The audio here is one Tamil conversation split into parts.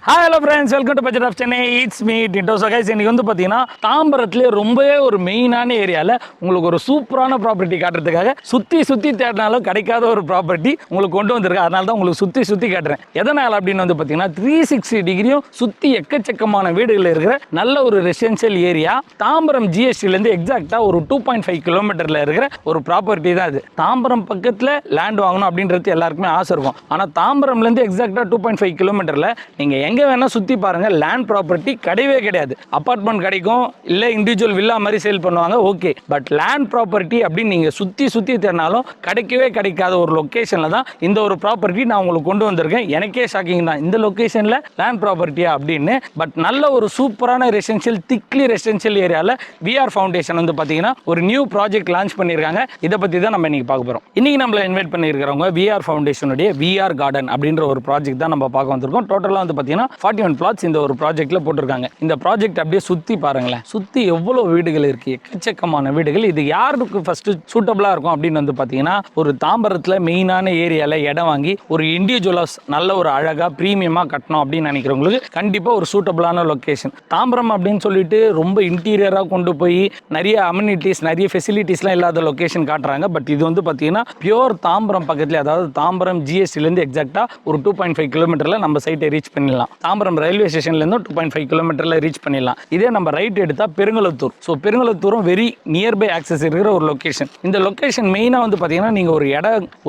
Hi hello friends, welcome to budget of Chennai. It's me Tinto. So guys, இன்னைக்கு வந்து பார்த்தீங்கன்னா தாம்பரத்துலேயே ரொம்பவே ஒரு மெயினான ஏரியாவில் உங்களுக்கு ஒரு சூப்பரான ப்ராப்பர்ட்டி காட்டுறதுக்காக சுற்றி தேடினாலும் கிடைக்காத ஒரு ப்ராப்பர்ட்டி உங்களுக்கு கொண்டு வந்திருக்கேன். அதனால தான் உங்களுக்கு சுற்றி காட்டுறேன். எதனால் அப்படின்னு வந்து பார்த்தீங்கன்னா 360 டிகிரியும் சுற்றி எக்கச்சக்கமான வீடுகள் இருக்கிற நல்ல ஒரு ரெசிடென்ஷியல் ஏரியா. தாம்பரம் ஜிஎஸ்டிலேருந்து எக்ஸாக்டாக ஒரு 2.5 கிலோமீட்டரில் இருக்கிற ஒரு ப்ராப்பர்ட்டி தான் இது. தாம்பரம் பக்கத்தில் லேண்ட் வாங்கணும் அப்படின்றது எல்லாருக்குமே ஆசை இருக்கும். ஆனால் தாம்பரம்லேருந்து எக்ஸாக்டாக 2.5 கிலோமீட்டரில் நீங்கள் எங்கே வேணால் சுற்றி பாருங்கள், லேண்ட் ப்ராப்பர்ட்டி கிடையவே கிடையாது. அப்பார்ட்மெண்ட் கிடைக்கும், இல்லை இண்டிவிஜுவல் வில்லா மாதிரி சேல் பண்ணுவாங்க, ஓகே. பட் லேண்ட் ப்ராப்பர்ட்டி அப்படின்னு நீங்கள் சுற்றி தேடினாலும் கிடைக்கவே கிடைக்காத ஒரு லொக்கேஷனில் தான் இந்த ஒரு ப்ராப்பர்ட்டி நான் உங்களுக்கு கொண்டு வந்திருக்கேன். எனக்கே ஷாக்கிங் தான், இந்த லொக்கேஷனில் லேண்ட் ப்ராப்பர்ட்டியா அப்படின்னு. பட் நல்ல ஒரு சூப்பரான ரெசிடென்ஷியல், திக்லி ரெசிடென்ஷியல் ஏரியாவில் விஆர் ஃபவுண்டேஷன் வந்து பார்த்தீங்கன்னா ஒரு நியூ ப்ராஜெக்ட் லான்ச் பண்ணியிருக்காங்க. இதை பற்றி தான் நம்ம இன்னைக்கு பார்க்க போகிறோம். இன்னைக்கு நம்மளை இன்வைட் பண்ணியிருக்கிறவங்க விஆர் ஃபவுண்டேஷனுடைய விஆர் கார்டன் அப்படின்ற ஒரு ப்ராஜெக்ட் தான் நம்ம பார்க்க வந்திருக்கோம். டோட்டலாக வந்து பார்த்தீங்கன்னா 41 plots இந்த ஒரு ப்ராஜெக்ட்ல போட்டிருக்காங்க. இந்த ப்ராஜெக்ட் அப்படியே சுற்றி பாருங்களேன், சுற்றி எவ்வளோ வீடுகள் இருக்கு, எக்கச்சக்கமான வீடுகள். இது யாருக்கு ஃபர்ஸ்ட் சூட்டபிளா இருக்கும் அப்படின்னு வந்து பார்த்தீங்கன்னா ஒரு தாம்பரத்தில் மெயினான ஏரியாவில் இடம் வாங்கி ஒரு இண்டிவிஜுவலாக நல்ல ஒரு அழகாக ப்ரீமியமாக கட்டணும் அப்படின்னு நினைக்கிறவங்களுக்கு கண்டிப்பாக ஒரு சூட்டபிளான லொக்கேஷன். தாம்பரம் அப்படின்னு சொல்லிட்டு ரொம்ப இன்டீரியராக கொண்டு போய் நிறைய அம்யூனிட்டிஸ், நிறைய ஃபெசிலிட்டிஸ்லாம் இல்லாத லொக்கேஷன் காட்டுறாங்க. பட் இது வந்து பார்த்தீங்கன்னா பியோர் தாம்பரம் பக்கத்தில், அதாவது தாம்பரம் ஜிஎஸ்டிலேருந்து எக்ஸாக்டாக ஒரு 2.5 கிலோமீட்டரில் நம்ம சைட்டை ரீச் பண்ணிடலாம். தாம்பரம் ரயில்வே ஸ்டேஷன்லேருந்து 2.5 கிலோமீட்டரில் ரீச் பண்ணிடலாம். இதே நம்ம ரைட் எடுத்தால் பெருங்குளத்தூர். ஸோ பெருங்குளத்தூரும் வெரி நியர்பை ஆக்சஸ் இருக்கிற ஒரு லொக்கேஷன். இந்த லொக்கேஷன் மெயினாக வந்து பார்த்தீங்கன்னா நீங்கள்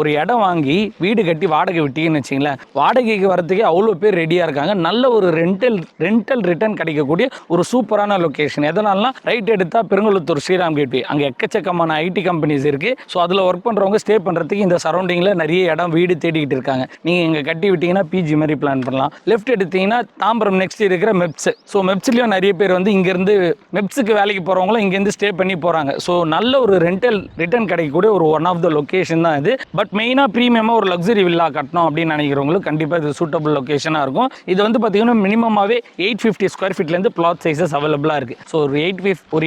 ஒரு இடம் வாங்கி வீடு கட்டி வாடகை விட்டீங்கன்னு வச்சிங்களேன், வாடகைக்கு வரதுக்கே அவ்வளோ பேர் ரெடியாக இருக்காங்க. நல்ல ஒரு ரெண்டல் ரிட்டர்ன் கிடைக்கக்கூடிய ஒரு சூப்பரான லொக்கேஷன். எதனாலனா ரைட் எடுத்தால் பெருங்குளத்தூர் ஸ்ரீராம் கேட்வே, அங்கே எக்கச்சக்கமான ஐடி கம்பெனிஸ் இருக்குது. ஸோ அதில் ஒர்க் பண்ணுறவங்க ஸ்டே பண்ணுறதுக்கு இந்த சரௌண்டிங்கில் நிறைய இடம் வீடு தேடிக்கிட்டு இருக்காங்க. நீங்கள் இங்கே கட்டி விட்டீங்கன்னா பிஜி மாதிரி பிளான் பண்ணலாம். லெஃப்ட் எடுத்தீங்கன்னா தாம்பரம் நெக்ஸ்ட் இருக்கிற மெப்ஸ். ஸோ மெப்ஸ்லேயும் நிறைய பேர் வந்து இங்கேருந்து மெப்ஸுக்கு வேலைக்கு போகிறவங்களும் இங்கேருந்து ஸ்டே பண்ணி போகிறாங்க. ஸோ நல்ல ஒரு ரெண்டல் ரிட்டர்ன் கிடைக்கக்கூடிய ஒரு ஒன் ஆஃப் த லொக்கேஷன் தான் இது. பட் மெயினாக ப்ரீமியமாக ஒரு லக்ஸரி வில்லா கட்டணும் அப்படின்னு நினைக்கிறவங்களுக்கு கண்டிப்பாக இது சூட்டபிள் லொக்கேஷனாக இருக்கும். இது வந்து பார்த்தீங்கன்னா மினிமமாகவே 850 ஸ்கொயர் ஃபீட்லேருந்து பிளாட் சைஸஸ் அவைலபிளாக இருக்குது. ஸோ ஒரு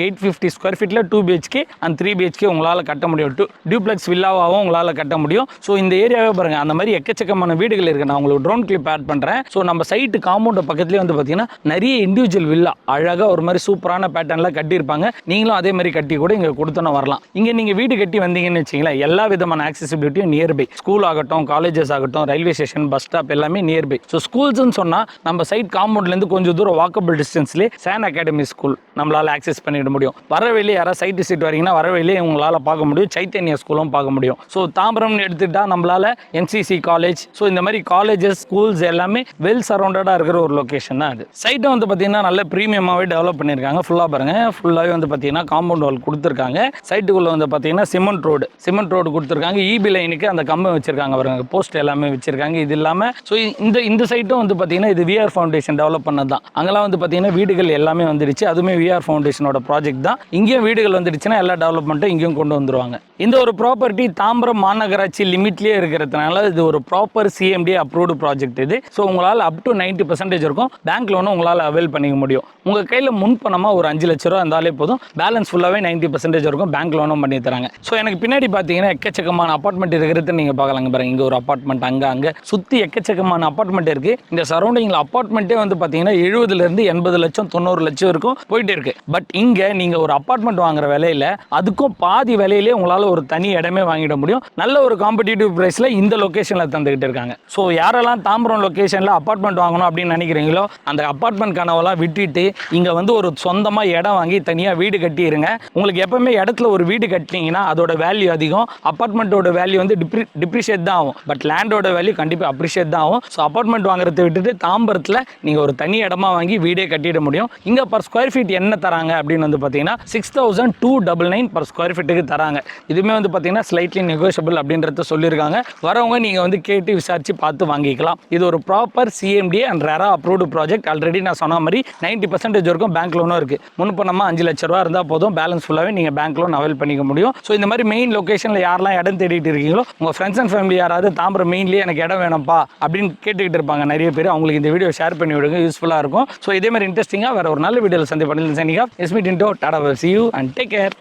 850 ஸ்கொயர் ஃபீட்டில் 2 BHK அண்ட் 3 BHK உங்களால் கட்ட முடியும். டியூப்ளெக்ஸ் வில்லாவாகவும் உங்களால் கட்ட முடியும். ஸோ இந்த ஏரியாவே பாருங்கள், அந்த மாதிரி எக்கச்சக்கமான வீடுகள் இருக்குது. நான் உங்களுக்கு ட்ரோன் கிளிப் ஆட் பண்ணுறேன். ஸோ நம்ம சைட்டு காம்பவுண்ட் பக்கத்துலேயே வந்து பார்த்தீங்கன்னா நிறைய இண்டிவிஜுவல் வில்லா அழகாக ஒரு மாதிரி சூப்பரான பேட்டர்னில் கட்டியிருப்பாங்க. நீங்களும் அதே மாதிரி கட்டி கூட இங்கே கொடுத்தோன்னு வரலாம். இங்கே நீங்கள் வீடு கட்டி வந்தீங்கன்னு வச்சிங்களேன், எல்லா விதமான ஆக்சசிபிலிட்டியும் நியர்பை. ஸ்கூல் ஆகட்டும், காலேஜஸ் ஆகட்டும், ரயில்வே ஸ்டேஷன், பஸ் ஸ்டாப் எல்லாமே நியர்பை. ஸோ ஸ்கூல்ஸ்ன்னு சொன்னால் நம்ம சைட் காம்பவுண்ட்லேருந்து கொஞ்சம் தூரம் வாக்கபிள் டிஸ்டன்ஸ்லேயே சான் அகாடமி ஸ்கூல் நம்மளால் ஆக்சஸ் பண்ணிட முடியும். வர வெளியே யாராவது சைட் விசிட் வரீங்கன்னா வர வெளியே உங்களால் பார்க்க முடியும். சைத்தன்யா ஸ்கூலும் பார்க்க முடியும். ஸோ தாம்பரம்னு எடுத்துக்கிட்டால் நம்மளால் NCC காலேஜ், ஸோ இந்த மாதிரி காலேஜஸ், ஸ்கூல்ஸ் எல்லாமே வெல் சரௌண்டடாக இருக்கிற ஒரு லொக்கேஷன் தான் அது. சைட்டை வந்து பார்த்தீங்கன்னா நல்ல ப்ரீமியமாகவே டெவலப் பண்ணியிருக்காங்க. ஃபுல்லாக பாருங்கள், ஃபுல்லாகவே வந்து பார்த்தீங்கன்னா காம்பவுண்ட் வால் கொடுத்துருக்காங்க. சைட்டுக்குள்ளே வந்து பார்த்தீங்கன்னா சிமெண்ட் ரோடு கொடுத்துருக்காங்க. EB லைனுக்கு அந்த கம்பம் வச்சிருக்காங்க பாருங்க, போஸ்ட் எல்லாமே வச்சிருக்காங்க. இது இல்லாமல் ஸோ இந்த சைட்டும் வந்து பார்த்தீங்கன்னா இது விஆர் ஃபவுண்டேஷன் டெவலப் பண்ணது தான். அங்கெல்லாம் வந்து பார்த்தீங்கன்னா வீடுகள் எல்லாமே வந்துடுச்சு. அதுவுமே விஆர் ஃபவுண்டேஷனோட ப்ராஜெக்ட் தான். இங்கேயும் வீடுகள் வந்துடுச்சுன்னா எல்லா டெவலப்மெண்ட்டும் இங்கேயும் கொண்டு வந்துருவாங்க. இந்த ஒரு ப்ராப்பர்ட்டி தாம்பரம் மாநகராட்சி லிமிட்லேயே இருக்கிறதுனால இது ஒரு ப்ராப்பர் CMD அப்ரூவ்டு ப்ராஜெக்ட் இது. ஸோ உங்களால் அப் டு 90% இருக்கும். பேங்க் லோனும் உங்களால் அவைல் பண்ணிக்க முடியும். உங்கள் கையில் முன்பணமாக ஒரு 5 லட்ச ரூபா இருந்தாலே போதும். பேலன்ஸ் ஃபுல்லாகவே 90% இருக்கும். பேங்க் லோனும் பண்ணி தராங்க. ஸோ எனக்கு பின்னாடி பார்த்தீங்கன்னா எக்கச்சக்கமான அப்பார்ட்மெண்ட் இருக்கிறது நீங்கள் பார்க்கலாங்க பாருங்க. இங்கே ஒரு அப்பார்ட்மெண்ட், அங்கே சுற்றி எக்கச்சக்கமான அப்பார்ட்மெண்ட் இருக்குது. இந்த சரௌண்டிங்கில் அப்பார்ட்மெண்ட்டே வந்து பார்த்தீங்கன்னா 70 80 லட்சம் 90 லட்சம் இருக்கும் போயிட்டே இருக்கு. பட் இங்கே நீங்கள் ஒரு அப்பார்ட்மெண்ட் வாங்குற விலையில் அதுக்கும் பாதி விலையிலே உங்களால் ஒரு தனி இடமே வாங்கிட முடியும். நல்ல ஒரு காம்படிட்டிவ் ப்ரைஸில் இந்த லொக்கேஷனில் தந்துக்கிட்டு இருக்காங்க. ஸோ யாரெல்லாம் தாம்பரம் லொக்கேஷனில் அப்பார்ட்மெண்ட் வாங்கணும் அப்படின்னு நினைக்கிறீங்களோ அந்த அப்பார்ட்மெண்ட் கனவெல்லாம் விட்டுட்டு இங்கே வந்து ஒரு சொந்தமாக இடம் வாங்கி தனியாக வீடு கட்டிடுங்க. உங்களுக்கு எப்பவுமே இடத்துல ஒரு வீடு கட்டினீங்கன்னா அதோட வேல்யூ அதிகம். அப்பார்ட்மெண்ட்டோட வேல்யூ வந்து டிப்ரிஷியேட் தான் ஆகும். பட் லேண்டோட வேல்யூ கண்டிப்பாக அப்ரிஷியேட் தான் ஆகும். ஸோ அப்பார்ட்மெண்ட் வாங்குறதை விட்டுட்டு தாம்பரத்தில் நீங்கள் ஒரு தனி இடமா வாங்கி வீடே கட்டிட முடியும். இங்கே பர் ஸ்கொயர் ஃபீட் என்ன தராங்க அப்படின்னு வந்து பார்த்தீங்கன்னா 6,299 பர் ஸ்கொயர் ஃபீட்டுக்கு தராங்க. இதுவுமே வந்து பார்த்தீங்கன்னா ஸ்லைட்லி நெகோஷியபிள் அப்படின்றத சொல்லியிருக்காங்க. வரவங்க நீங்கள் வந்து கேட்டு விசாரித்து பார்த்து வாங்கிக்கலாம். இது ஒரு proper CMD and RERA approved project. Already நான் சொன்ன மாதிரி 90% இருக்கும். பேங்க் லோனும் இருக்குது. முன்பணமாக 5 லட்ச ரூபா இருந்தால் போதும். பேலன்ஸ் ஃபுல்லாகவே நீங்கள் பேங்க் லோன் அவைல் பண்ணிக்க முடியும். ஸோ இந்த மாதிரி மெயின் லொக்கேஷனில் யாரெல்லாம் இடம் தேடிட்டு இருக்கீங்களோ உங்கள் ஃப்ரெண்ட்ஸ் அண்ட் ஃபேமிலி யாராவது தாம்பரம் மெயின்லேயே எனக்கு இடம் வேணும்ப்பா அப்படின்னு கேட்டுக்கிட்டு இருப்பாங்க நிறைய பேர். அவங்களுக்கு இந்த வீடியோ ஷேர் பண்ணி விடுங்க, யூஸ்ஃபுல்லாக இருக்கும். ஸோ இதே மாதிரி இன்ட்ரெஸ்டிங்காக வேறு ஒரு நல்ல வீடியோவில் சந்திப்பேன். Tata, see you and take care.